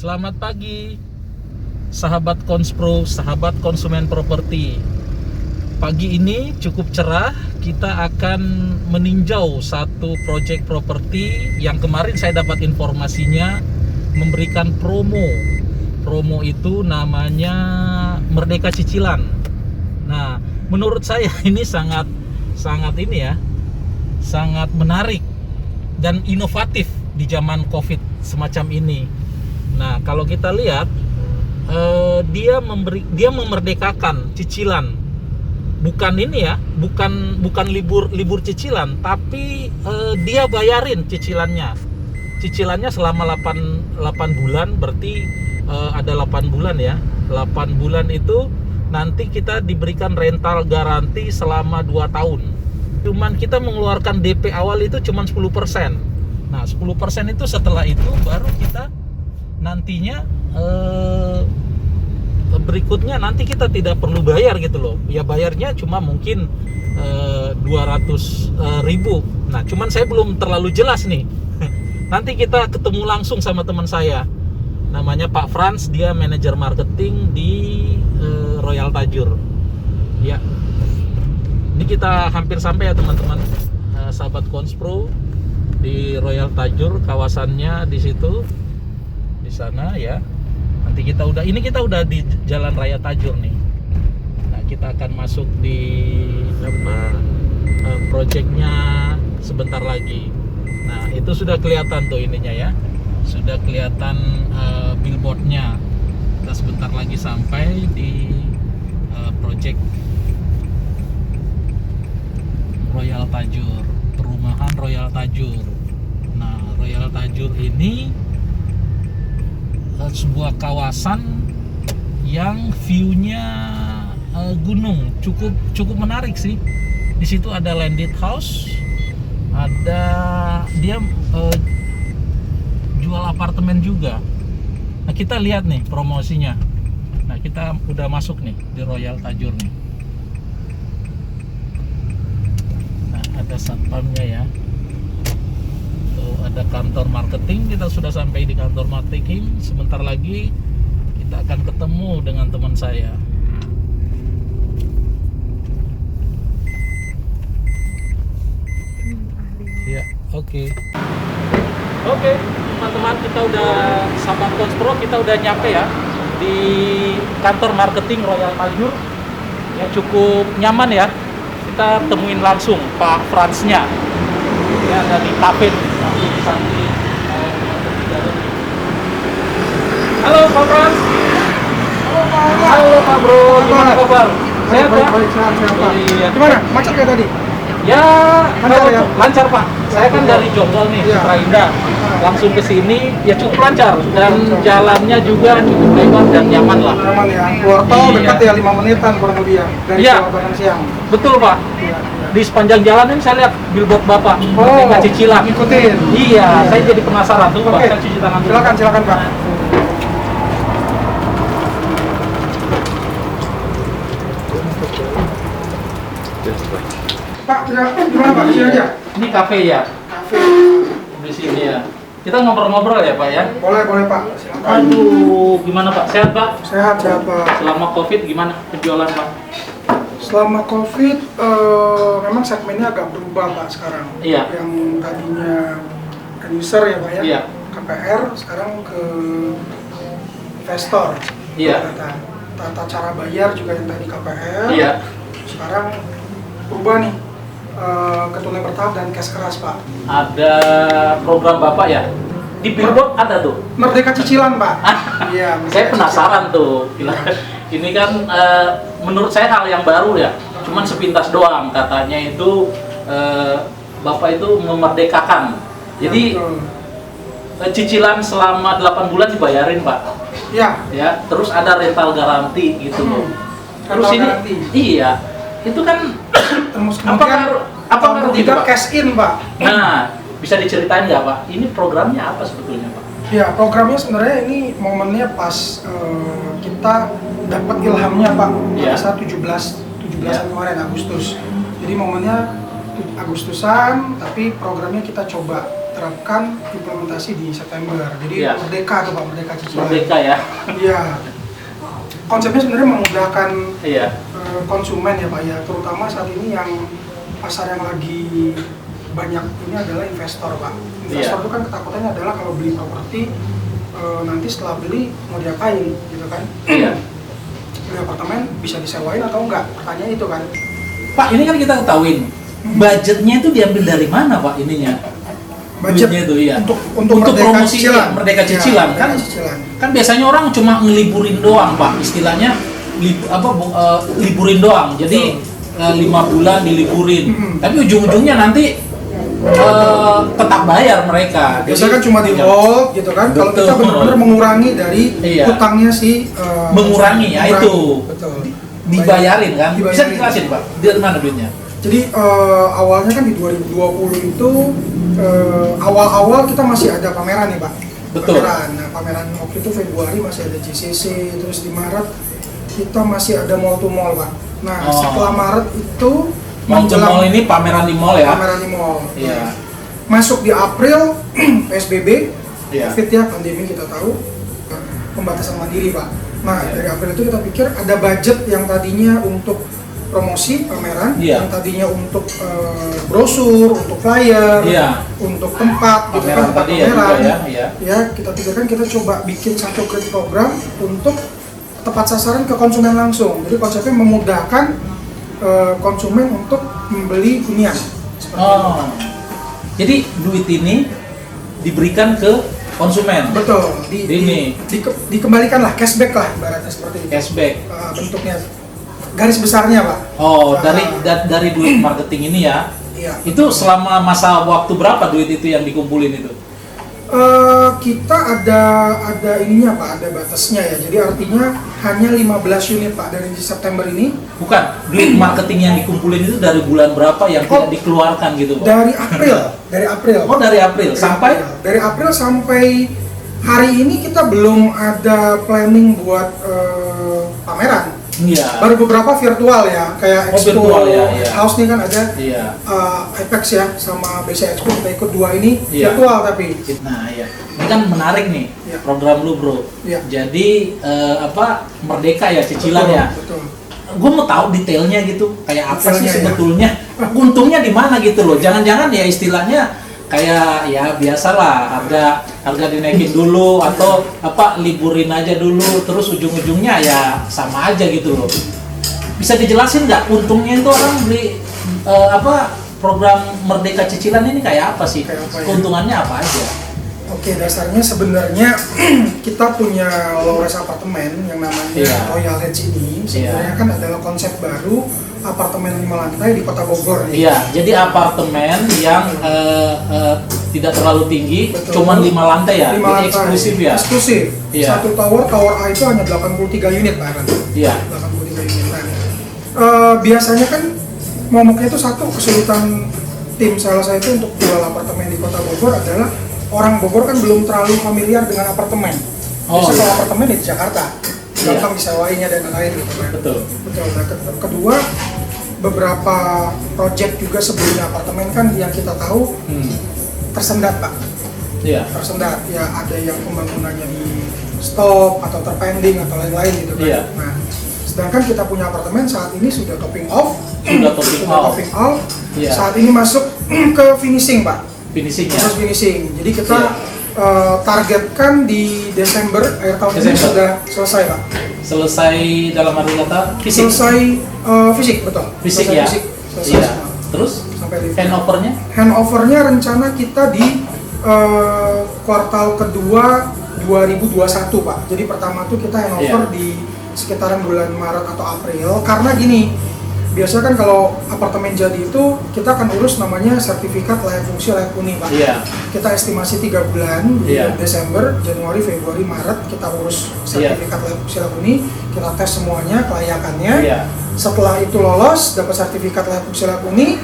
Selamat pagi, sahabat Konspro, sahabat konsumen properti. Pagi ini cukup cerah, kita akan meninjau satu proyek properti yang kemarin saya dapat informasinya memberikan promo. Promo itu namanya Merdeka Cicilan. Nah, menurut saya ini sangat menarik dan inovatif di zaman Covid semacam ini. Nah, kalau kita lihat dia memerdekakan cicilan. Bukan ini ya, bukan libur cicilan, tapi dia bayarin cicilannya. Cicilannya selama 8 bulan, berarti ada 8 bulan ya. 8 bulan itu nanti kita diberikan rental garansi selama 2 tahun. Cuman kita mengeluarkan DP awal itu cuma 10%. Nah, 10% itu setelah itu baru kita nantinya berikutnya nanti kita tidak perlu bayar gitu loh. Ya bayarnya cuma mungkin 200.000. Nah, cuman saya belum terlalu jelas nih. Nanti kita ketemu langsung sama teman saya. Namanya Pak Frans, dia manajer marketing di Royal Tajur. Ya. Ini kita hampir sampai ya teman-teman. Sahabat Konspro di Royal Tajur, kawasannya di situ. Di sana ya. Nanti kita udah di Jalan Raya Tajur nih. Nah, kita akan masuk di proyeknya sebentar lagi. Nah, itu sudah kelihatan tuh ininya ya. Sudah kelihatan billboardnya. Kita sebentar lagi sampai di proyek Royal Tajur, perumahan Royal Tajur. Nah, Royal Tajur ini sebuah kawasan yang view-nya gunung, cukup menarik sih. Di situ ada landed house, ada dia jual apartemen juga. Nah, kita lihat nih promosinya. Nah, kita udah masuk nih di Royal Tajur nih. Nah, ada satpamnya ya. Ada kantor marketing, kita sudah sampai di kantor marketing. Sebentar lagi kita akan ketemu dengan teman saya. Ya, oke, teman-teman, kita udah sahabat Konspro, kita udah nyampe ya di kantor marketing Royal Tajur. Ya, cukup nyaman ya. Kita temuin langsung Pak Fransnya. Ya, ada di kafe di samping. Halo Pak Frans. Halo Pak Bro, gimana kabar? Sehat ya? Baik, sehat Pak. Iya. Gimana? Macet kayak tadi? Ya, Lancar ya? lancar Pak. Saya kan dari Jonggol nih, Iya. Putra Indah. Langsung ke sini ya cukup lancar dan jalannya juga cukup lebar dan nyaman lah. Aman ya. Keluar tol Iya. dekat ya 5 menitan kurang lebih ya. Dari Iya. Jawa siang. Betul Pak. Iya. Di sepanjang jalan ini saya lihat billboard Bapak, Oh, Merdeka Cicilan. ikutin. Iya, saya jadi penasaran tuh Pak. Oke. Saya cuci tangan dulu. Silakan Pak. Pak, gimana Pak? Sini aja. Ini kafe ya, Kafe. di sini ya. Kita ngobrol-ngobrol ya Pak ya. Boleh Pak. Silakan. Aduh, gimana Pak? Sehat Pak? Sehat Pak. Selama Covid gimana penjualan Pak? Selama Covid, memang segmennya agak berubah Pak sekarang. Iya. Yang tadinya end user ya Pak ya. Iya. KPR sekarang ke investor. Iya. Tata cara bayar juga yang tadi KPR. Iya. Sekarang berubah nih ke tunai bertahap dan cash keras Pak. Ada program Bapak ya? Di billboard ada tuh. Merdeka Cicilan Pak. Iya. Saya penasaran tuh. Ini kan menurut saya hal yang baru ya. Cuman sepintas doang katanya itu Bapak itu memerdekakan. Jadi cicilan selama 8 bulan dibayarin Pak. Iya. Ya, terus ada rental garansi gitu loh. Terus Rental ini garansi. iya. Itu kan Terus apa tahun gitu, ketiga Pak? cash in Pak. Nah, bisa diceritain nggak Pak? Ini programnya apa sebetulnya Pak? Ya, programnya sebenarnya ini momennya pas kita dapat ilhamnya Pak Iya. pada saat 17 Iya. kemarin Agustus. Jadi momennya Agustusan, tapi programnya kita coba terapkan implementasi di September. Jadi Iya. Merdeka tuh Pak, Merdeka cicilan. Merdeka ya. Iya. Konsepnya sebenarnya memudahkan Iya. konsumen ya Pak ya, terutama saat ini yang pasar yang lagi banyak ini adalah investor Pak. Investor Iya. itu kan ketakutannya adalah kalau beli properti nanti setelah beli mau diapain gitu kan. Iya. Beli apartemen bisa disewain atau enggak? Pertanyaan itu kan. Pak, ini kan kita ketahuin budgetnya itu diambil dari mana Pak ininya? Budget Duitnya itu iya. untuk Merdeka promosi Cicilan. Merdeka Ya, Cicilan Merdeka kan. Cicilan. Kan biasanya orang cuma ngeliburin doang Pak, istilahnya liburin doang. Jadi 5 bulan diliburin. Tapi ujung-ujungnya nanti tetap bayar mereka. Biasanya kan Jadi, cuma di iya. hold gitu kan. Kalau Betul. kita benar-benar mengurangi dari Iya. hutangnya si Mengurangi, ya itu. Betul. Dibayarin kan? Bisa Dibayarin. dijelasin Pak, dari mana duitnya? Jadi awalnya kan di 2020 itu awal-awal kita masih ada pameran nih Pak. Betul. Pameran. Nah, pameran waktu itu Februari masih ada JCC, terus di Maret kita masih ada mall to mall Pak. Nah, setelah Maret itu Mall to mall ini pameran di mall ya? pameran di mall. Iya. Masuk di April PSBB, Iya. COVID ya, pandemi kita tahu, pembatasan mandiri Pak. Nah, Iya. dari April itu kita pikir ada budget yang tadinya untuk promosi pameran, Iya. yang tadinya untuk brosur, untuk flyer, Iya. untuk tempat, gitu Pameran kan, tempat tadi ya juga pameran. ya, iya. Ya, kita pikirkan kita coba bikin satu program untuk tepat sasaran ke konsumen langsung. Jadi konsepnya memudahkan konsumen untuk membeli hunian. Seperti itu. Oh. Jadi duit ini diberikan ke konsumen. Betul, dikembalikan lah, cashback lah ibaratnya seperti itu. Cashback. Bentuknya garis besarnya Pak. Oh, dari duit marketing ini ya. Iya. Itu selama masa waktu berapa duit itu yang dikumpulin itu? Kita ada ininya Pak, ada batasnya ya. Jadi artinya hanya 15 unit Pak dari September ini. Bukan, duit marketing yang dikumpulin itu dari bulan berapa yang tidak dikeluarkan gitu Pak? Dari April. Oh, dari April sampai Dari April sampai hari ini kita belum ada planning buat pameran. iya. Baru beberapa virtual ya, kayak Oh, Expo virtual ya, iya. House nih kan ada Iya. Apex ya sama BC Expo, kita ikut dua ini Iya. virtual tapi Nah, iya. Ini kan menarik nih Iya. program lu, Bro. Iya. Jadi Merdeka ya, cicilan ya. betul. Gue mau tahu detailnya gitu, kayak apa sih Detailnya, ya. sebetulnya, untungnya di mana gitu loh. Jangan-jangan ya istilahnya kayak ya biasalah harga dinaikin dulu atau liburin aja dulu, terus ujung-ujungnya ya sama aja gitu loh. Bisa dijelasin nggak untungnya itu orang beli program Merdeka Cicilan ini kayak apa sih? Kayak apa ya? Keuntungannya apa aja? Oke, dasarnya sebenarnya kita punya low-res apartemen yang namanya Iya. Royal Hedge ini sebenarnya Iya. kan adalah konsep baru apartemen 5 lantai di Kota Bogor nih. Iya, jadi apartemen yang tidak terlalu tinggi, Betul. cuman 5 lantai ya, 5 jadi lantai. eksklusif ya. Eksklusif. Iya. Satu tower A itu hanya 83 unit bahkan. Iya. 83 unit. Nah, biasanya kan momoknya itu satu kesulitan tim salah saya itu untuk jual apartemen di Kota Bogor adalah orang Bogor kan belum terlalu familiar dengan apartemen. Oh, Biasanya iya. kalau apartemen di Jakarta, gampang disewainya dan lain-lain gitu kan. Betul. Betul. Nah, kedua beberapa project juga sebelumnya apartemen kan yang kita tahu tersendat Pak. Iya. Tersendat ya, ada yang pembangunannya di stop atau terpending atau lain-lain gitu kan. Iya. Nah, sedangkan kita punya apartemen saat ini sudah topping off. Sudah topping off. Iya. Saat ini masuk ke finishing Pak. Finishing ya. Proses finishing. Jadi kita Iya. targetkan di Desember akhir tahun ini Desember. sudah selesai Pak. Selesai dalam arti kata fisik. Selesai fisik betul. Fisik Selesai ya. Fisik, selesai Iya. semua. Terus Sampai di handovernya? handovernya rencana kita di kuartal kedua 2021 Pak. Jadi pertama tuh kita handover Iya. di sekitaran bulan Maret atau April karena gini. Biasanya kan kalau apartemen jadi itu kita akan urus namanya sertifikat layak fungsi layak huni Pak. Iya. Kita estimasi 3 bulan, Iya. Desember, Januari, Februari, Maret kita urus sertifikat layak fungsi layak huni, kita tes semuanya kelayakannya. Iya. Setelah itu lolos, dapat sertifikat layak fungsi layak huni,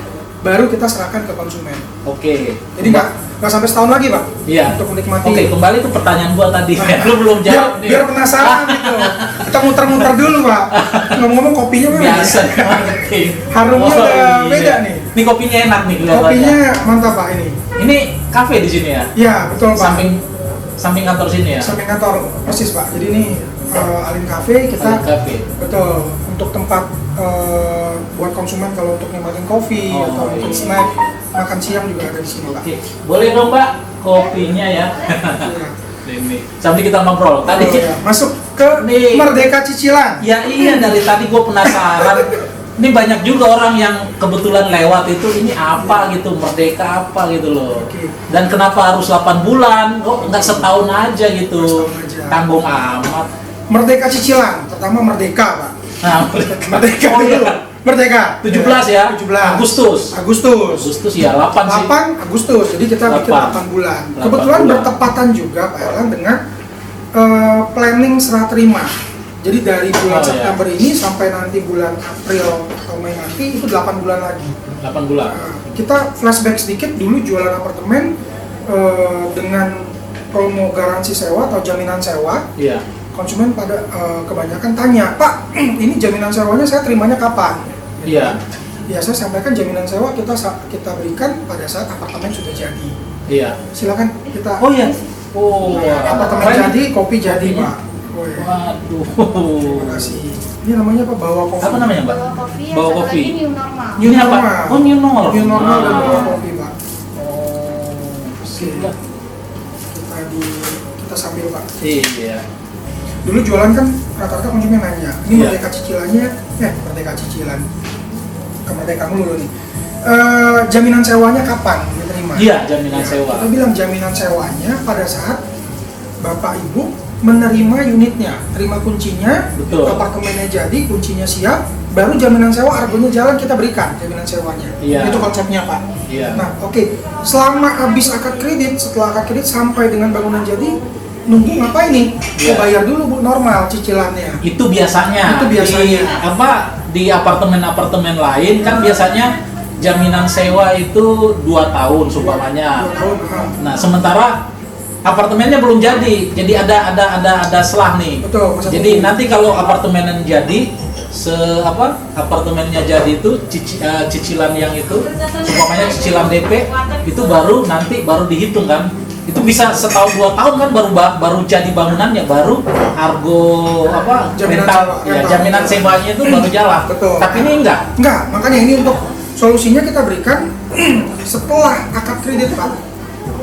baru kita serahkan ke konsumen. Oke. Jadi nggak sampai setahun lagi Pak, Iya. untuk menikmati. Oke, kembali ke pertanyaan gua tadi. Lu belum jawab nih. Biar penasaran gitu. Kita muter-muter dulu Pak. Ngomong-ngomong kopinya memang Biasa. harumnya Oh, udah iya. beda nih. Ini kopinya enak nih kelihatannya. Kopinya mantap Pak ini. Ini kafe di sini ya? Iya betul Pak. Samping kantor sini ya? Samping kantor persis Pak. Jadi ini Alin Cafe kita Alin Cafe. betul untuk tempat buat konsumen kalau untuk nikmatin kopi atau mungkin iya. snack makan siang juga ada di sini Pak. Oke. Boleh dong Mbak kopinya ya? Iya. Ini. Sambil kita ngobrol. Tadi Iya. Masuk ke Nih. Merdeka Cicilan. ya iya dari tadi gue penasaran. Ini banyak juga orang yang kebetulan lewat itu ini apa gitu, Merdeka apa gitu loh. Oke. Dan kenapa harus 8 bulan? Kok nggak setahun aja gitu? Setahun aja. Tanggung amat. Merdeka Cicilan. Pertama Merdeka Pak. Nah, Merdeka oh, dulu. iya. Merdeka. 17 ya? 17. Agustus. Agustus Ya 8 sih. 8 Agustus. Jadi kita bikin 8 bulan. 8 Kebetulan bulan. bertepatan juga Pak Erlang dengan planning serah terima. Jadi dari bulan Oh, iya. September ini sampai nanti bulan April atau Mei nanti itu 8 bulan lagi. 8 bulan. Kita flashback sedikit dulu jualan apartemen dengan promo garansi sewa atau jaminan sewa. Iya. Konsumen pada kebanyakan tanya, Pak, ini jaminan sewanya saya terimanya kapan? Iya. Ya saya sampaikan jaminan sewa kita berikan pada saat apartemen sudah jadi. Iya. Silakan kita. Oh iya. Oh, Apartemen jadi, kopi jadi Pak. Oh, ya. Waduh. Terima kasih. Ini namanya apa? Bawa kopi. Apa namanya, Mbak? Bawa kopi yang Bawa satu kopi. lagi new normal. Ini apa? Oh, new normal. New normal dan Ah. bawa kopi Pak. Oh, Oke. Kita sambil Pak. Iya. Dulu jualan kan rata-rata konsumen nanya, ini Iya. Merdeka cicilannya, Merdeka cicilan, kemerdekaan dulu nih. Jaminan sewanya kapan diterima? Iya, jaminan Ya, sewa. Kita bilang jaminan sewanya pada saat Bapak Ibu menerima unitnya, terima kuncinya, Betul. apartemennya jadi, kuncinya siap, baru jaminan sewa argonya jalan kita berikan jaminan sewanya. Iya. Itu konsepnya Pak. Iya. Nah, oke. Selama habis akad kredit, setelah akad kredit sampai dengan bangunan jadi, nunggu ngapain nih? Iya. Bayar dulu Bu normal cicilannya. Itu biasanya. Itu biasanya. Di apartemen-apartemen lain kan biasanya jaminan sewa itu 2 tahun sumpamanya. 2 tahun. Nah, sementara apartemennya belum jadi ada selah nih. Betul, masa Jadi tunggu. nanti kalau apartemennya jadi apartemennya jadi itu cicilan yang itu umpamanya cicilan DP itu baru dihitung kan. Itu bisa setahun 2 tahun kan baru jadi bangunannya, baru argo Jaminan rental sewa, ya rental. jaminan sewanya itu baru jalan. Betul. Tapi ini enggak. Enggak, makanya ini untuk solusinya kita berikan setelah akad kredit Pak.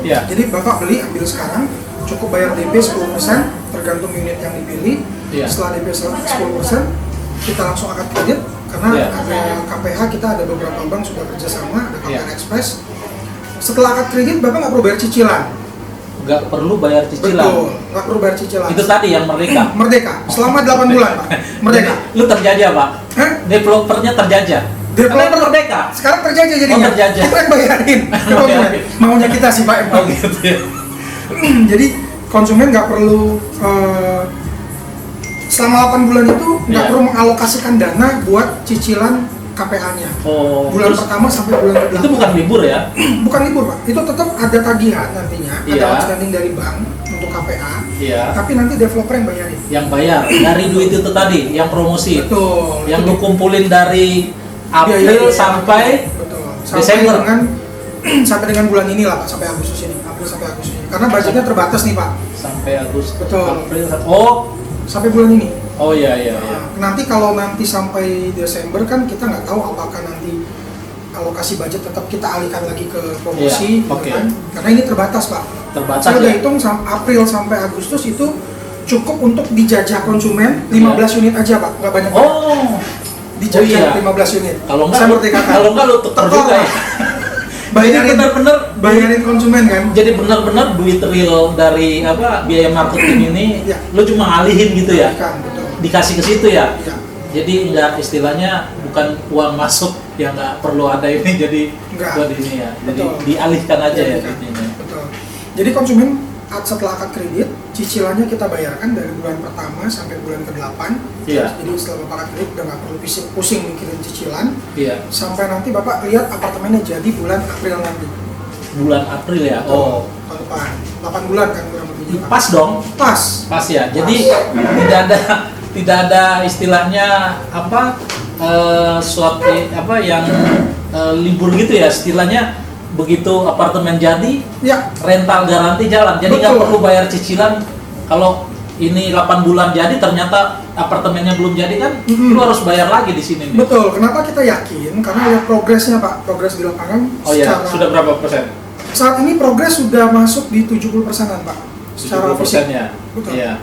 Ya. Jadi Bapak beli ambil sekarang, cukup bayar DP 10% tergantung unit yang dipilih. Iya. Setelah DP 10% kita langsung akad kredit karena Iya. ada KPH, kita ada beberapa bank sudah kerjasama, ada KPR Iya. Express. Setelah akad kredit Bapak nggak perlu bayar cicilan. Enggak perlu bayar cicilan. Betul, nggak perlu bayar cicilan. Itu tadi yang Merdeka. Merdeka, selama 8 bulan Pak. Merdeka. Jadi, lu terjajah, Pak. Hah? Developernya terjajah. Karena itu Merdeka. Sekarang terjajah jadinya. Oh, terjajah. Kita yang bayarin. Ke konsumen. Bayarin. Maunya kita sih Pak emang. Oh gitu ya. Jadi konsumen nggak perlu selama 8 bulan itu nggak Iya. perlu mengalokasikan dana buat cicilan KPA-nya. Oh, Bulan terus pertama sampai bulan ke-8. itu bukan libur ya? Bukan libur Pak. Itu tetap ada tagihan nantinya, ada Iya. outstanding dari bank untuk KPA. Iya. Tapi nanti developer yang bayarin. Yang bayar dari duit itu tadi, yang promosi. Betul. Yang Itu lu kumpulin dari April biaya- sampai betul. Desember. Dengan sampai dengan bulan ini lah Pak, sampai Agustus ini. April sampai Agustus ini. Karena budgetnya terbatas nih Pak. sampai Agustus. Betul. April. Oh, Sampai bulan ini. oh iya iya iya. Nanti kalau nanti sampai Desember kan kita nggak tahu apakah nanti alokasi budget tetap kita alihkan lagi ke promosi, Iya, oke. kan? Karena ini terbatas Pak. Terbatas Saya udah ya? hitung April sampai Agustus itu cukup untuk dijajah konsumen 15 unit aja Pak, nggak banyak. Oh. Dijajah oh iya. 15 unit. Kalau enggak Saya lu, merdekakan. kalau enggak lu tuker Tekor, juga ya. Pak. Bayarin Jadi bener-bener bayarin konsumen kan. Jadi benar-benar duit real dari biaya marketing ini Iya. lu cuma ngalihin gitu ya. Kan, betul. Dikasih ke situ ya. Iya. Jadi enggak istilahnya bukan uang masuk yang enggak perlu ada ini jadi Enggak. buat ini ya. Jadi Betul. dialihkan aja ya Dialihkan. ini. Betul. Jadi konsumen setelah akad kredit, cicilannya kita bayarkan dari bulan pertama sampai bulan ke-8. Iya. Jadi setelah Bapak akad kredit udah nggak perlu pusing mikirin cicilan. Iya. Sampai nanti Bapak lihat apartemennya jadi bulan April nanti. Bulan April ya. Oh. Tahun depan. 8 bulan kan kurang lebih. Pas dong. Pas ya. Jadi tidak ada istilahnya apa suatu apa yang libur gitu ya, istilahnya begitu apartemen jadi Ya, rental garansi jalan, jadi nggak Betul. perlu bayar cicilan. Kalau ini 8 bulan jadi ternyata apartemennya belum jadi kan, Mm-mm. lu harus bayar lagi di sini nih. betul. Kenapa kita yakin? Karena lihat progresnya Pak, progres di lapangan. Oh ya, sudah berapa persen? Saat ini progres sudah masuk di 70%-an Pak. Secara 70% fisik. ya. Betul. Iya.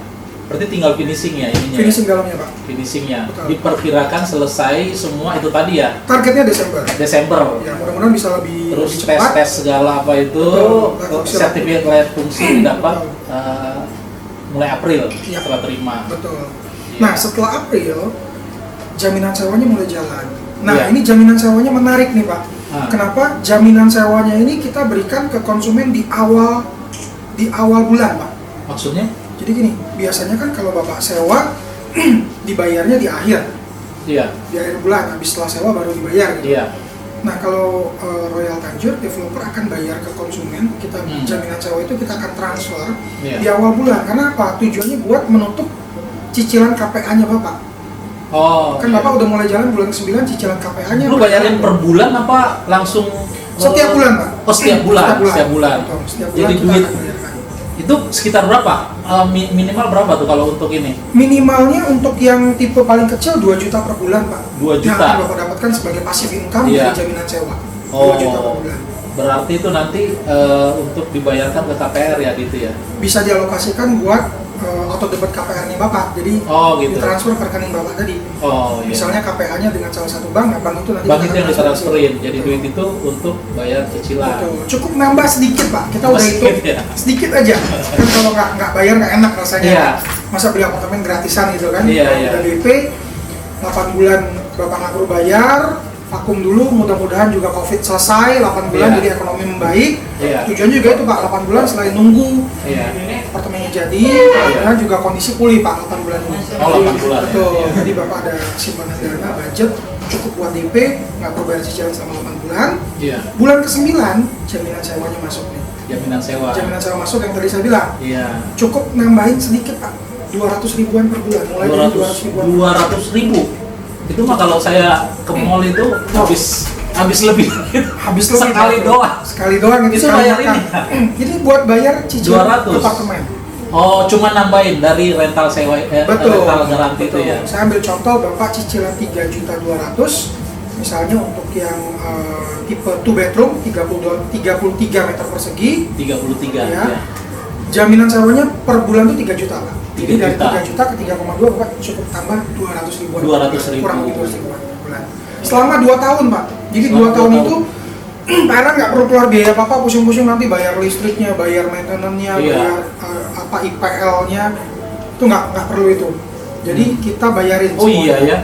Berarti tinggal finishing ya ininya. Finishing dalamnya Pak. Finishingnya. Betul. Diperkirakan selesai semua itu tadi ya. Targetnya Desember. Desember. Ya, mudah-mudahan bisa lebih Terus cepat. tes segala apa itu, Betul. sertifikat layak fungsi dapat Betul. mulai April Iya. setelah terima. Betul. Iya. Nah, setelah April, jaminan sewanya mulai jalan. Nah, Iya. ini jaminan sewanya menarik nih Pak. Ah. Kenapa? Jaminan sewanya ini kita berikan ke konsumen di awal bulan Pak. Maksudnya? Jadi gini, biasanya kan kalau Bapak sewa dibayarnya di akhir bulan, habis setelah sewa baru dibayar gitu. Iya. Nah, kalau Royal Tanjur, developer akan bayar ke konsumen, kita jaminan sewa itu kita akan transfer Iya. di awal bulan. Karena apa? Tujuannya buat menutup cicilan KPA-nya Bapak. Oh. Kan Bapak udah mulai jalan bulan ke-9, cicilan KPA-nya. Lu bayarin per bulan apa langsung Setiap bulan, Pak. Oh, setiap bulan. Setiap bulan. Betul, setiap bulan Jadi kita duit akan bayarkan. itu sekitar berapa? Minimal berapa tuh kalau untuk ini? Minimalnya untuk yang tipe paling kecil 2 juta per bulan, Pak. 2 juta? Yang akan Bapak dapatkan sebagai passive income Iya. dari jaminan sewa. 2 Oh. juta per bulan. Berarti itu nanti untuk dibayarkan ke KPR ya gitu ya. Bisa dialokasikan buat auto debit KPR-nya Bapak. Jadi Oh, gitu. ditransfer ke rekening Bapak tadi. Oh iya. Misalnya KPA-nya dengan salah satu bank, nah bank itu nanti Bank akan itu yang transfer ke ditransferin. situ. Jadi duit itu untuk bayar cicilan. Betul. Cukup nambah sedikit Pak, kita udah Sedikit, hitung ya? sedikit aja. Kan kalau nggak bayar nggak enak rasanya. Iya. Masa beli apartemen gratisan gitu kan? Iya, Kalau iya. udah DP, 8 bulan Bapak nggak perlu bayar, vakum dulu, mudah-mudahan juga COVID selesai, 8 bulan Iya. jadi ekonomi membaik. Iya. Tujuannya juga itu Pak, 8 bulan selain nunggu Iya. apartemennya jadi, mudah-mudahan juga kondisi pulih Pak 8 bulan ini. Oh, 8 bulan, ya. Betul. Jadi Bapak ada simpanan dana, budget, cukup buat DP, nggak perlu bayar cicilan selama 8 bulan. Iya. Bulan ke-9, jaminan sewanya masuk nih. Jaminan sewa. Jaminan sewa masuk yang tadi saya bilang, Iya. cukup nambahin sedikit Pak, 200 ribuan per bulan, mulai dari 200 ribuan. 200 ribu. Itu mah kalau saya ke mall itu habis lebih Habis lebih, sekali Pak. doang. Sekali doang itu Itu sekali bayar makan. Ini buat bayar cicilan 200. apartemen. Oh, cuma nambahin dari rental sewa Betul. rental garansi itu Betul. ya. Saya ambil contoh Bapak cicilan 3.200.000, misalnya untuk yang tipe 2 bedroom 33 meter persegi, 33 Ya. ya. jaminan sewanya per bulan tuh 3 juta Pak. Jadi 3 dari juta. 3 juta ke 3,2 Bapak cukup tambah 200 ribuan. 200 ribu. Kurang lebih 200 ribuan per bulan. Selama 2 tahun Pak. Jadi Selama 2 tahun 2 itu PLN nggak perlu keluar biaya apa-apa, pusing-pusing nanti bayar listriknya, bayar maintenance-nya, Iya. bayar IPL-nya, itu nggak perlu itu. Jadi kita bayarin Oh semuanya. iya ya.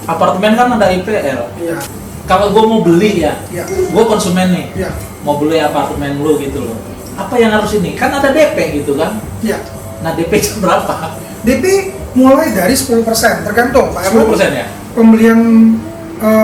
Apartemen kan ada IPL. Iya, Kalau gue mau beli ya, iya, gue konsumen nih, iya, mau beli apartemen lu gitu loh. Apa yang harus ini? Kan ada DP gitu kan. iya. Nah DP berapa? DP mulai dari 10%, tergantung Pak. 10% ya? Pembelian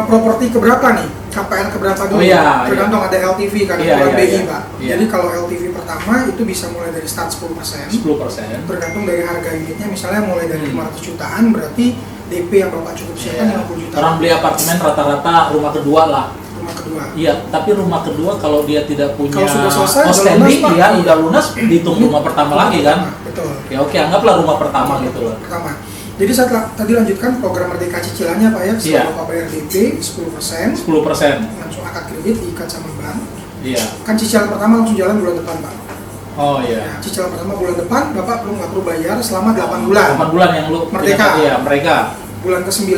properti keberapa nih? KPR keberapa dulu? Oh, iya, Tergantung ada LTV kan, Iya, bulan iya, BI iya. Pak. Iya. Jadi kalau LTV pertama itu bisa mulai dari start 10%. 10%. Tergantung dari harga unitnya, misalnya mulai dari 500 jutaan, berarti DP yang Bapak cukup siapkan Iya. 50 juta. Orang beli apartemen rata-rata rumah kedua lah. Rumah kedua. Iya, tapi rumah kedua kalau dia tidak punya Kalau sudah selesai, udah outstanding, lunas, Pak. ya udah lunas, dihitung rumah pertama lagi kan. Betul. Ya oke, anggaplah rumah pertama gitu loh. Pertama. Jadi saya tadi lanjutkan program Merdeka cicilannya Pak ya, setelah Iya. Bapak bayar DP 10%, 10%. langsung akad kredit diikat sama bank. Iya. Kan cicilan pertama langsung jalan bulan depan Pak. Oh Nah, iya. cicilan pertama bulan depan, Bapak nggak perlu bayar selama 8 bulan. 8 bulan yang lu Merdeka. Iya, mereka. Bulan ke-9,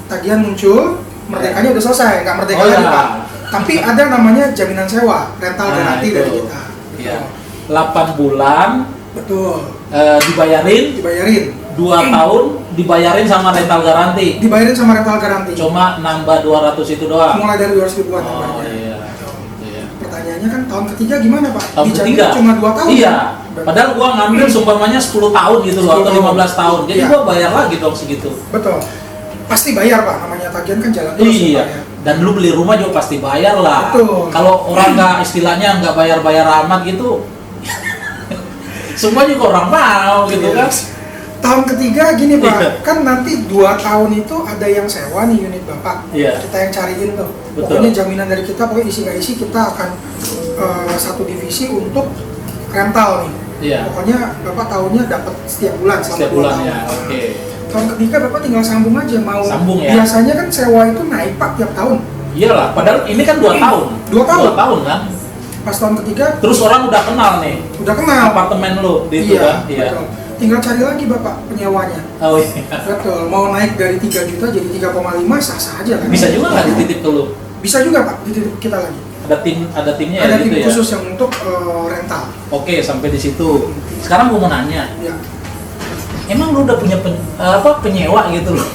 tagihan muncul, merdekanya udah selesai, nggak merdeka Oh, lagi iya. Pak. Tapi ada namanya jaminan sewa, rental Nah, garansi itu. dari kita. Iya. 8 bulan Betul. dibayarin, Dibayarin. 2 tahun dibayarin sama rental garansi. Dibayarin sama rental garansi. Cuma nambah 200 itu doang. Mulai dari 200 ribuan Oh namanya. iya. Iya. Per pertanyaannya kan tahun ketiga gimana Pak? Tahun Dijamin ketiga cuma 2 tahun. iya kan? padahal gua ngambil sumpamanya 10 tahun gitu loh 10 atau 15 tahun jadi Iya. gua bayar lagi dong segitu. Betul. Pasti bayar Pak, namanya tagihan kan jalan terus. Iya, Pak, ya. dan lu beli rumah juga pasti bayar lah. Betul. Kalau orang nggak istilahnya nggak bayar-bayar amat gitu, semua juga orang mau gitu Iya. kan. Tahun ketiga gini Pak, Iya. kan nanti 2 tahun itu ada yang sewa nih unit Bapak. Iya. Kita yang cariin tuh. Betul. Pokoknya jaminan dari kita, pokoknya isi nggak isi kita akan satu divisi untuk rental nih. Iya. Pokoknya Bapak tahunnya dapat setiap bulan selama Setiap 2 bulan tahun. ya, oke. Tahun ketiga Bapak tinggal sambung aja mau. Sambung ya. Biasanya kan sewa itu naik Pak tiap tahun. Iyalah, padahal ini kan 2 tahun. 2 tahun. 2 tahun kan. Pas tahun ketiga Terus orang udah kenal nih udah kenal. apartemen lu di itu kan. Iya. Betul. Tinggal cari lagi Bapak penyewanya. Oh iya. Betul. Mau naik dari 3 juta jadi 3,5 sah-sah aja kan. Bisa juga nggak dititip ke lu? Bisa juga Pak, dititip kita lagi. Ada timnya Ada ya tim gitu ya. khusus yang untuk rental. Oke, sampai di situ. Sekarang gua mau nanya, Ya. emang lu udah punya penyewa gitu loh?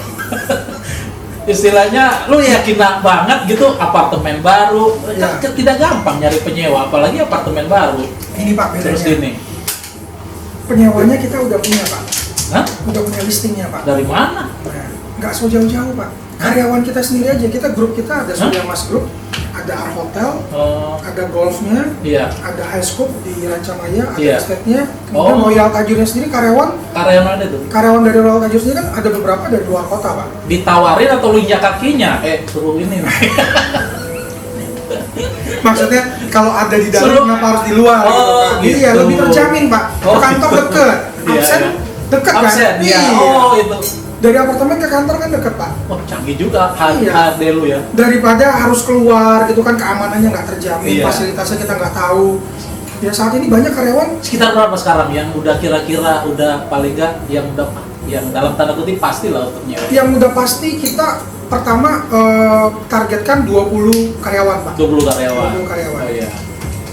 Istilahnya lu yakin banget gitu apartemen baru Ya. kan tidak gampang nyari penyewa apalagi apartemen baru. Ini Pak bedanya. Terus gini, Penyewanya kita udah punya Pak. hah? Udah punya listingnya Pak. Dari mana? Nah, nggak so jauh-jauh Pak. Karyawan kita sendiri aja. Kita grup kita ada Surya Mas Group, ada Art Hotel, Oh, ada golfnya, iya. ada High Scope di Rancamaya, ada Iya. estate-nya, kemudian Oh. Royal Tajurnya sendiri Karyawan mana tuh? karyawan dari Royal Tajur sendiri kan ada beberapa dari luar kota Pak. Ditawarin atau lu injak kakinya? Suruh ini. Maksudnya kalau ada di dalam Suruh- kenapa harus di luar gitu Oh, Pak. gitu. Iya lebih terjamin Pak. Oh, Kantor gitu. deket, Iya, absen iya. deket kan? Absen, iya. Iya. Oh, itu. Dari apartemen ke kantor kan deket Pak. Wah, canggih juga Iya. HD lu ya. Daripada harus keluar gitu kan keamanannya nggak terjamin, Iya. fasilitasnya kita nggak tahu. Ya saat ini banyak karyawan Sekitar berapa sekarang yang udah kira-kira udah paling nggak yang dalam tanda kutip pasti lah untuk nyewa? yang udah pasti kita pertama targetkan 20 karyawan Pak. 20 karyawan. 20 karyawan. Oh iya.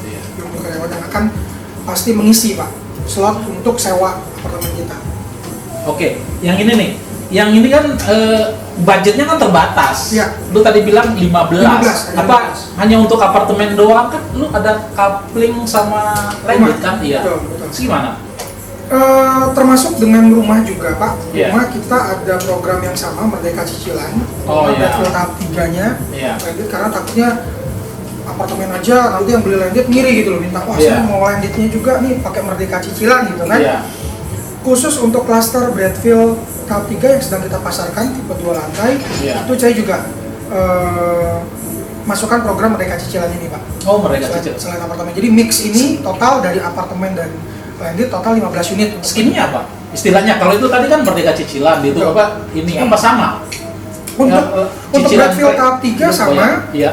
Iya. 20 karyawan yang akan pasti mengisi Pak slot untuk sewa apartemen kita. Oke, yang ini nih. Yang ini kan budgetnya kan terbatas. Iya. Lu tadi bilang 15. 15, hanya Apa 15. hanya untuk apartemen doang kan lu ada coupling sama landed kan? Iya. Betul, betul. Terus gimana? Termasuk dengan rumah juga Pak. Iya. Rumah kita ada program yang sama Merdeka Cicilan. Oh, Rumah iya. Redfield tahap 3-nya. Iya. Landed karena takutnya apartemen aja nanti yang beli landed ngiri gitu loh, minta wah Iya. saya mau landednya juga nih pakai Merdeka Cicilan gitu kan. Iya. Khusus untuk klaster Bradfield tahap 3 yang sedang kita pasarkan tipe 2 lantai, Iya. itu saya juga masukkan program Merdeka Cicilan ini Pak. Oh, mereka Selain, cicil. selain apartemen. Jadi mix ini total dari apartemen dan landed total 15 unit. Skimnya apa? Istilahnya kalau itu tadi kan merdeka cicilan itu Iya. apa? Ini apa sama? Untuk Ya, untuk cicilan Bradfield kayak- tahap 3 sama Iya.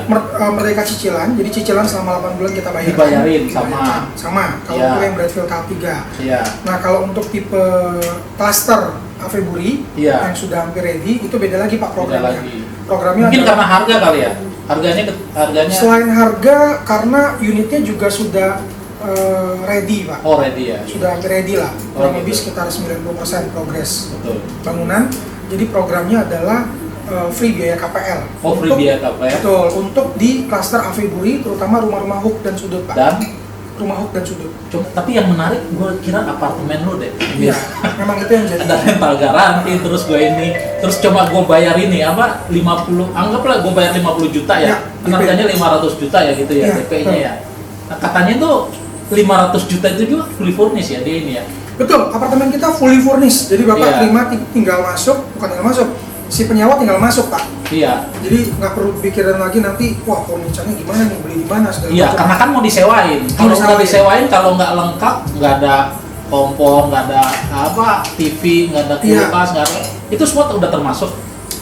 Merdeka Cicilan. Jadi cicilan selama 8 bulan kita bayar. Dibayarin, sama. Sama. Kalau Iya. untuk yang Bradfield tahap 3. Iya. Nah, kalau untuk tipe cluster Avebury Iya. yang sudah hampir ready itu beda lagi Pak Beda programnya. lagi. Programnya Mungkin adalah- karena harga kali ya. Harganya selain harga karena unitnya juga sudah ready Pak. oh ready ya. Sudah hampir ready lah. Oh, Kurang gitu. lebih sekitar 90% progres Betul. bangunan. Jadi programnya adalah free biaya KPL. Oh, free biaya KPL. Betul, untuk di klaster Avebury terutama rumah-rumah hook dan sudut Pak. Dan Rumah hook dan sudut. tapi yang menarik gue kira apartemen lu deh. Iya, memang itu yang jadi. Ada rental garansi terus gue ini terus coba gue bayar ini apa 50 anggaplah gue bayar 50 juta ya. Ya, Kan harganya 500 juta ya gitu ya Iya, DP-nya betul. ya. Nah, katanya tuh 500 juta itu juga fully furnished ya dia ini ya. Betul, apartemen kita fully furnished. Jadi Bapak Iya. terima tinggal masuk, bukan tinggal masuk. Si penyewa tinggal masuk Pak. Iya. Jadi nggak perlu pikiran lagi nanti, wah furniture-nya gimana nih, beli di mana segala Iya, macam. karena kan mau disewain. Kalau nggak disewain. disewain, kalau nggak lengkap, nggak ada kompor, nggak ada apa TV, nggak ada Iya. kulkas, nggak ada. Itu semua udah termasuk.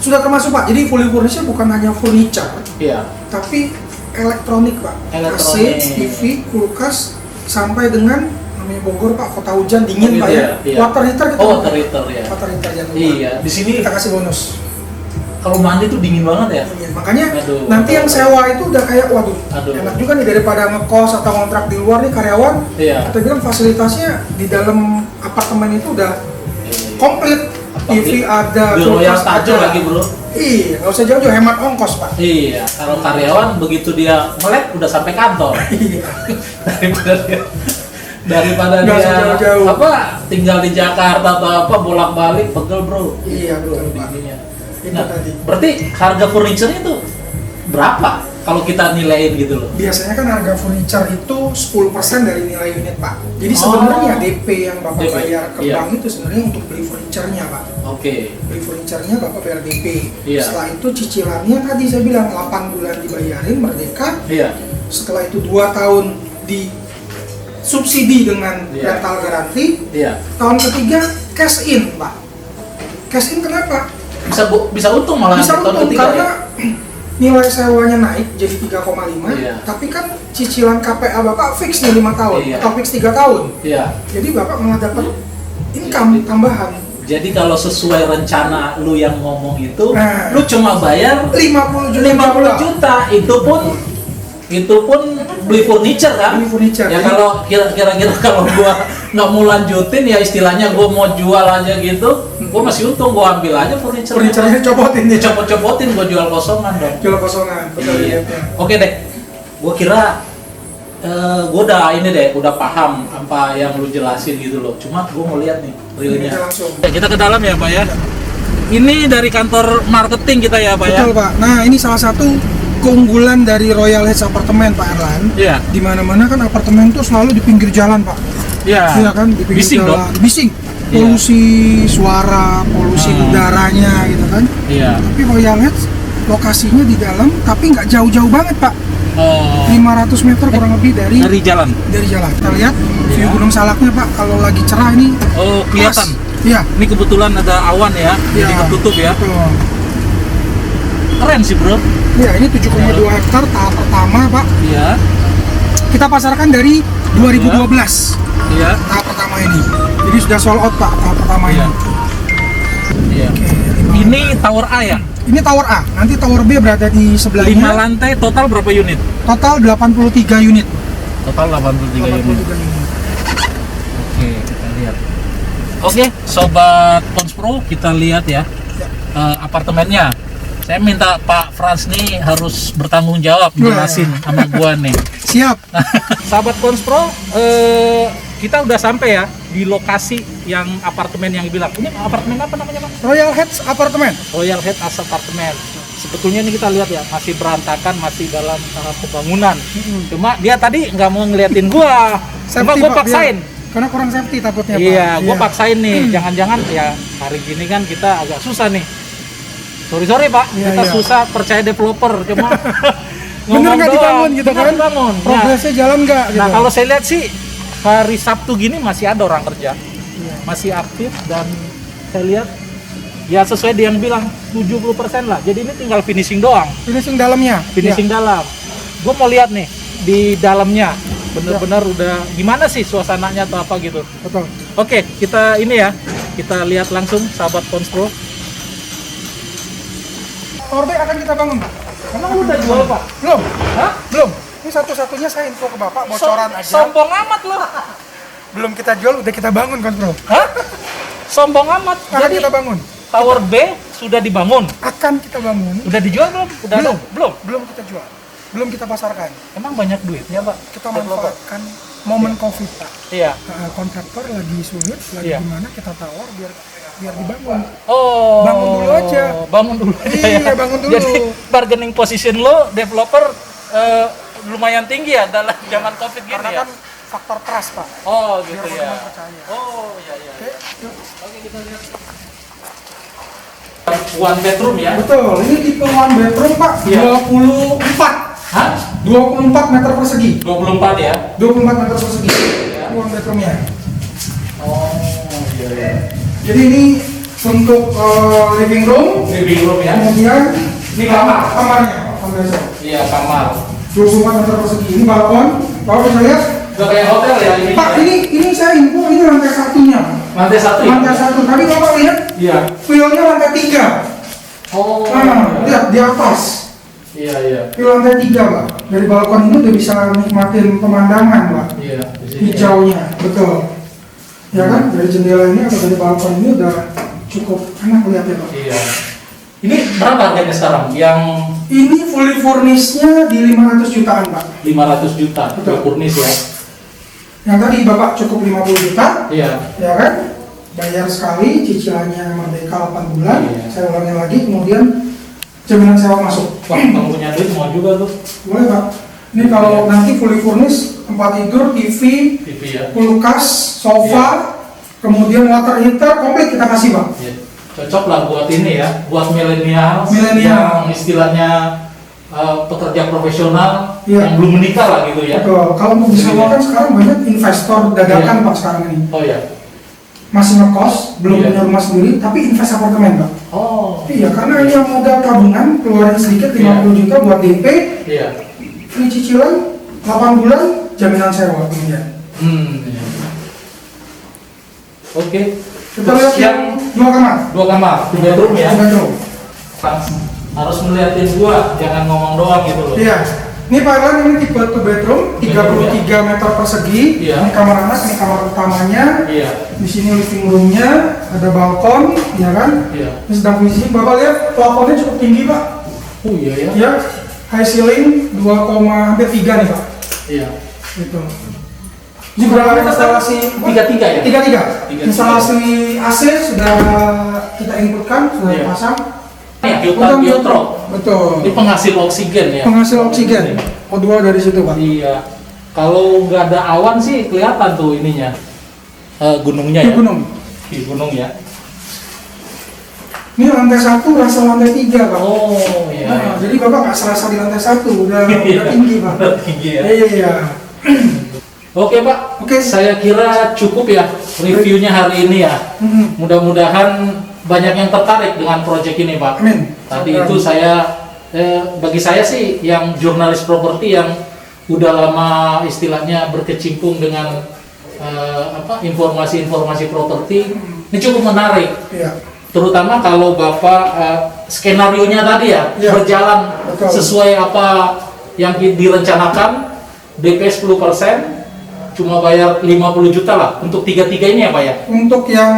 Sudah termasuk Pak. Jadi fully furnished bukan hanya furniture, Iya. tapi elektronik Pak. Elektronik. AC, TV, kulkas, sampai dengan namanya Bogor Pak, kota hujan dingin Oh, Pak gitu ya. ya, iya. Water heater kita Oh, pakai. water heater ya. Water heater jangan lupa. Iya. Di sini Kita kasih bonus. kalau mandi tuh dingin banget ya. Iya, makanya Aduh. nanti yang sewa itu udah kayak waduh, Aduh. enak juga nih daripada ngekos atau kontrak di luar nih karyawan. Iya. Kita bilang fasilitasnya di dalam apartemen itu udah komplit. TV ada, di Royal kulkas Tajur ada. lagi bro. Iya, nggak usah jauh-jauh, hemat ongkos pak. Iya, kalau karyawan begitu dia melek udah sampai kantor. Iya. daripada Nggak usah dia jauh-jauh. apa tinggal di Jakarta atau apa bolak-balik pegel bro. Iya betul pak. Ininya. Itu Nah, tadi. berarti harga furniture itu berapa kalau kita nilain gitu loh? Biasanya kan harga furniture itu 10% dari nilai unit pak. Jadi Oh. sebenarnya DP yang bapak DP, bayar ke iya. bank itu sebenarnya untuk beli furniture-nya pak. Oke. Beli furniture-nya bapak bayar DP. Iya. Setelah itu cicilannya tadi saya bilang 8 bulan dibayarin merdeka. Iya. Setelah itu 2 tahun di subsidi dengan Iya. rental garansi. Iya. Tahun ketiga cash in pak. Cash in kenapa? Bisa untung malah Bisa tahun untung ketiga karena ya? nilai sewanya naik jadi 3,5, Iya. tapi kan cicilan KPA bapak fix nih 5 tahun Iya. atau fix 3 tahun. Iya. Jadi bapak malah dapat income tambahan Jadi kalau sesuai rencana lu yang ngomong itu, Nah. lu cuma bayar 50 juta. 50 juta, itu pun beli furniture kan? Beli furniture. Ya Jadi- kalau kira-kira kalau gua nggak mau lanjutin ya istilahnya gua mau jual aja gitu, gua masih untung gua ambil aja furniture. Furniture-nya copotin ya. Copot-copotin gua jual kosongan dong. Jual kosongan, betul Iya. ya. Oke deh, gua kira gua udah paham apa yang lu jelasin gitu loh. Cuma gua mau lihat nih realnya. Kita langsung. Kita ke dalam ya Pak ya. Ini dari kantor marketing kita ya Pak ya. Betul Pak. Nah ini salah satu keunggulan dari Royal Heights Apartemen Pak Erlan. Iya. Di mana-mana kan apartemen tuh selalu di pinggir jalan Pak. Iya. Iya kan di pinggir Bising jalan. dong. Bising. Iya. Polusi suara, polusi udaranya gitu kan. Iya. Tapi Royal Heights lokasinya di dalam tapi nggak jauh-jauh banget Pak. Oh. 500 meter kurang lebih dari jalan. jalan. Kita lihat view Iya. Gunung Salaknya Pak kalau lagi cerah ini. Oh, kelihatan. pas. Iya. Ini kebetulan ada awan ya, jadi Iya. ketutup ya. Betul. Keren sih, Bro. Iya, ini 7,2 hektar tahap pertama Pak. Iya. Kita pasarkan dari 2012 Iya. tahap pertama ini. Jadi sudah sold out Pak tahap pertama Iya. ini. Iya. Oke, Ini tower A ya? ini tower A. Nanti tower B berada di 5 sebelahnya. lantai, total berapa unit? Total 83 unit. Total 83 unit. 83 unit. Oke, kita lihat. Oke, sobat Konspro, kita lihat ya Ya. apartemennya. Saya minta Pak Frans nih harus bertanggung jawab jelasin sama gua nih. Siap. Sahabat Konspro, kita udah sampai ya di lokasi yang apartemen yang bilang. Ini apartemen apa namanya, Pak? Royal Heights Apartemen. Royal Heights Apartemen. Sebetulnya ini kita lihat ya, masih berantakan, masih dalam tahap pembangunan. Cuma dia tadi nggak mau ngeliatin gua. Cuma Safety, gua Pak, paksain. Karena kurang safety takutnya Pak. Iya, gua paksain nih. Jangan-jangan ya hari gini kan kita agak susah nih. Sorry Pak, Iya, kita iya. susah percaya developer. Cuma Bener nggak doang. dibangun gitu Bener kan? dibangun. Ya. Progresnya jalan nggak gitu. Nah kalau saya lihat sih hari Sabtu gini masih ada orang kerja, Iya. masih aktif dan saya lihat ya sesuai dia yang bilang 70% lah. Jadi ini tinggal finishing doang, Finishing dalamnya. finishing dalam. Gue mau lihat nih di dalamnya bener-bener udah gimana sih suasananya atau apa gitu. Iya, betul. Oke, kita ini ya, kita lihat langsung sahabat Konspro. Tower B akan kita bangun Pak. Emang lu udah jual Pak? Belum. Hah? Belum. Ini satu-satunya saya info ke Bapak bocoran aja. Sombong amat lo. Belum kita jual udah kita bangun kan Bro. Hah? Sombong amat. Akan Jadi kita bangun. Tower B sudah dibangun. Akan kita bangun. Udah dijual belum? Udah Belum. ada? Belum. Belum kita jual. Belum kita pasarkan. Emang banyak duitnya, Pak? Kita manfaatkan momen Covid Pak. Iya. Kontraktor lagi sulit, lagi Iya. gimana kita tawar biar dibangun. Oh. Bangun dulu aja. Bangun dulu aja Iya, ya. bangun dulu. Jadi bargaining position lo developer lumayan tinggi ya dalam zaman Covid gini Karena ya. kan faktor trust Pak. Oh, Biar gitu ya. konsumen percaya. Oh, iya iya. Oke, yuk. Oke, kita lihat. One bedroom ya. Betul, ini tipe one bedroom Pak, Iya. 24. Hah? 24 meter persegi. 24 ya. 24 meter persegi. Iya. Ini one bedroomnya. Oh, iya iya. Jadi ini untuk living room, Living room ya. kemudian Ini kamar. kamarnya, Pak biasa. Iya, kamar. 24 meter persegi. Ini balkon. Bapak bisa lihat? Udah kayak hotel ya ini. Pak, ini saya info ini lantai satunya. lantai 1 ya? Lantai satu. Tadi Bapak lihat Iya. view-nya lantai 3. Oh. Nah, lihat di atas. Iya, iya. View lantai 3, Pak. Dari balkon ini udah bisa nikmatin pemandangan, Pak. Iya, di sini. Hijaunya, betul. Ya kan? Dari jendela ini atau dari balkon ini udah cukup enak lihatnya Pak. Iya. Ini berapa harganya sekarang? Yang Ini fully furnished-nya di 500 jutaan Pak. 500 juta, Betul. full furnish ya? Yang tadi Bapak cukup 50 juta, Iya. ya kan? Bayar sekali, cicilannya merdeka 8 bulan, Iya. saya ulangi lagi, kemudian jaminan sewa masuk. Wah, kalau punya duit mau juga tuh. Boleh Pak. Ini kalau nanti fully furnished, tempat tidur, TV, TV ya. kulkas, sofa, kemudian water heater, komplit kita kasih Pak. Iya. Cocok lah buat ini ya, buat milenial Milenial. yang istilahnya pekerja profesional Iya. yang belum menikah lah gitu ya. Betul. Kalau untuk disewakan sekarang banyak investor dadakan Iya. Pak sekarang ini. Oh ya. Masih ngekos, belum Iya. punya rumah sendiri, tapi invest apartemen Pak. Oh. Iya, karena ini yang modal tabungan, keluarin sedikit 50 juta buat DP, Iya. ini cicilan 8 bulan, jaminan sewa kemudian. Iya. Oke. Kita lihat yang 2 kamar. 2 kamar, 2 bedroom ya. 2 bedroom. Harus ngeliatin gua, jangan ngomong doang gitu loh. Iya. Ini Pak Erlan, ini tipe 2 bedroom, 33 meter persegi. Iya. Ini kamar anak, ini kamar utamanya. Iya. Di sini living roomnya, ada balkon, ya kan? Iya. Ini sedang fungsi. Bapak lihat plafonnya cukup tinggi Pak. Oh iya ya. Ya, high ceiling 2,3 nih Pak. Iya. Gitu. Juga instalasi 33 ya? 33. 33. Instalasi AC sudah kita inputkan, sudah Iya. dipasang. Ya, Bukan Hutan biotro. Betul. Ini penghasil oksigen ya. Penghasil oksigen. O2 dari situ Pak. Iya. Kalau nggak ada awan sih kelihatan tuh ininya. Gunungnya Di ya. gunung. Di gunung ya. Ini lantai 1 rasa lantai 3 Pak. Oh iya. Nah, jadi Bapak nggak serasa di lantai 1, udah tinggi Pak. Udah tinggi ya. Iya. Oke Pak. Oke. Saya kira cukup ya reviewnya hari ini ya. Mhm. Mudah-mudahan banyak yang tertarik dengan proyek ini Pak. Amin. Tadi itu bagi saya sih yang jurnalis properti yang udah lama istilahnya berkecimpung dengan informasi-informasi properti, ini cukup menarik. Iya. Terutama kalau Bapak skenario-nya tadi ya, Iya. berjalan Betul. sesuai apa yang direncanakan, DP 10%, cuma bayar 50 juta lah untuk tiga-tiga ini ya Pak ya? Untuk yang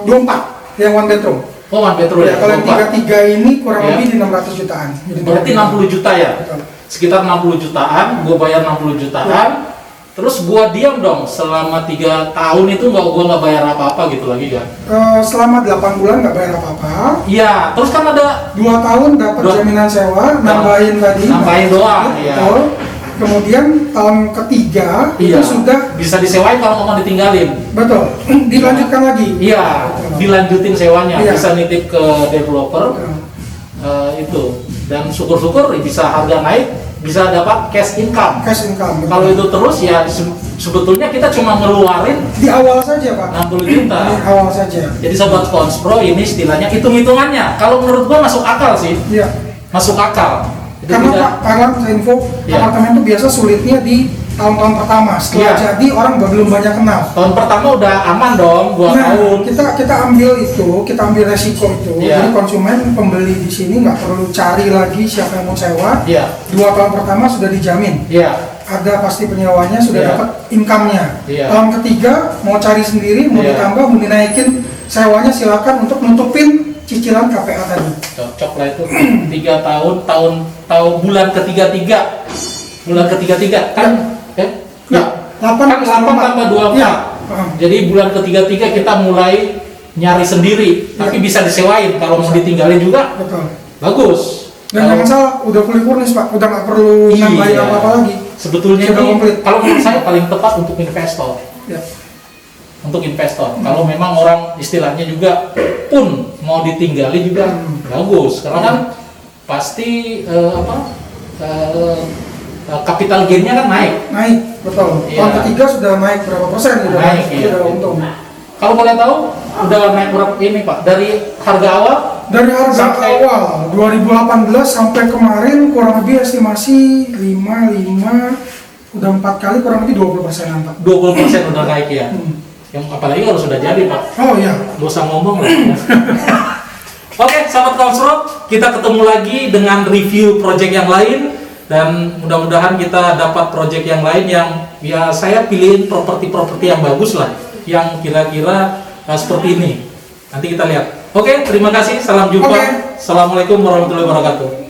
24, yang 1 bedroom. Oh, one bedroom Ya, ya? kalau yang 24. 3 ini kurang Iya. lebih di 600 jutaan. Jadi Berarti 60 juta ya? Betul. Sekitar 60 jutaan, gue bayar 60 jutaan, terus gue diam dong selama 3 tahun itu gue nggak bayar apa-apa gitu lagi kan? Selama 8 bulan nggak bayar apa-apa. Iya, terus kan ada 2 tahun dapat jaminan sewa, nambahin tadi. nambahin doang, iya. Betul. Kemudian tahun ketiga Iya. itu sudah bisa disewain kalau mau ditinggalin. betul dilanjutkan lagi. Iya, Betul. dilanjutin sewanya, Iya. bisa nitip ke developer. Betul. Itu, dan syukur-syukur bisa harga naik, bisa dapat cash income. Cash income. betul. Kalau itu terus ya sebetulnya kita cuma ngeluarin Di awal saja Pak. 60 juta. Di awal saja. Jadi sobat Konspro ini istilahnya hitung-hitungannya. Kalau menurut gua masuk akal sih, Iya. masuk akal. Jadi Karena tidak- Pak Erlan, saya info, Iya. apartemen itu biasa sulitnya di tahun-tahun pertama. Setelah Iya. jadi orang belum banyak kenal. tahun pertama udah aman dong, 2 Nah, tahun. kita ambil itu, kita ambil resiko itu. Iya. Jadi konsumen pembeli di sini nggak perlu cari lagi siapa yang mau sewa. Iya, 2 tahun pertama sudah dijamin. iya, Ada pasti penyewanya sudah Iya. dapat income-nya. Iya. Tahun ketiga mau cari sendiri, mau Iya. ditambah, mau dinaikin sewanya silakan untuk nutupin cicilan KPA tadi. cocok lah itu. 3 tahun bulan ketiga-tiga, bulan ketiga-tiga kan? Nah, 8 kan 8 tambah 24. Iya. Jadi bulan ketiga-tiga kita mulai nyari sendiri, tapi Iya. bisa disewain. Kalau mau ditinggalin juga Betul. bagus. Dan Kalau- jangan salah, udah fully furnished Pak, udah nggak perlu Iya. nambahin apa-apa lagi. Sebetulnya Sudah ini komplit. kalau menurut saya paling tepat untuk investor. Ya. Untuk investor. Kalau memang orang istilahnya juga pun mau ditinggali juga bagus, karena kan pasti capital gain-nya kan naik. Naik, betul. Iya. Tahun ketiga sudah naik berapa persen gitu? Naik, iya. Sudah untung. Kalau boleh tahu udah naik berapa ini Pak? Dari harga awal Dari harga Sampai- awal 2018 sampai kemarin kurang lebih estimasi 5 udah 4 kali kurang lebih 20%-an Pak. 20% udah naik ya. Yang apalagi kalau sudah jadi Pak, Oh iya. nggak usah ngomong lah. Oke, sahabat Konspro, kita ketemu lagi dengan review project yang lain dan mudah-mudahan kita dapat project yang lain yang ya saya pilihin properti-properti yang bagus lah, yang kira-kira seperti ini. Nanti kita lihat. Oke, terima kasih. Salam jumpa. Oke. Assalamualaikum warahmatullahi wabarakatuh.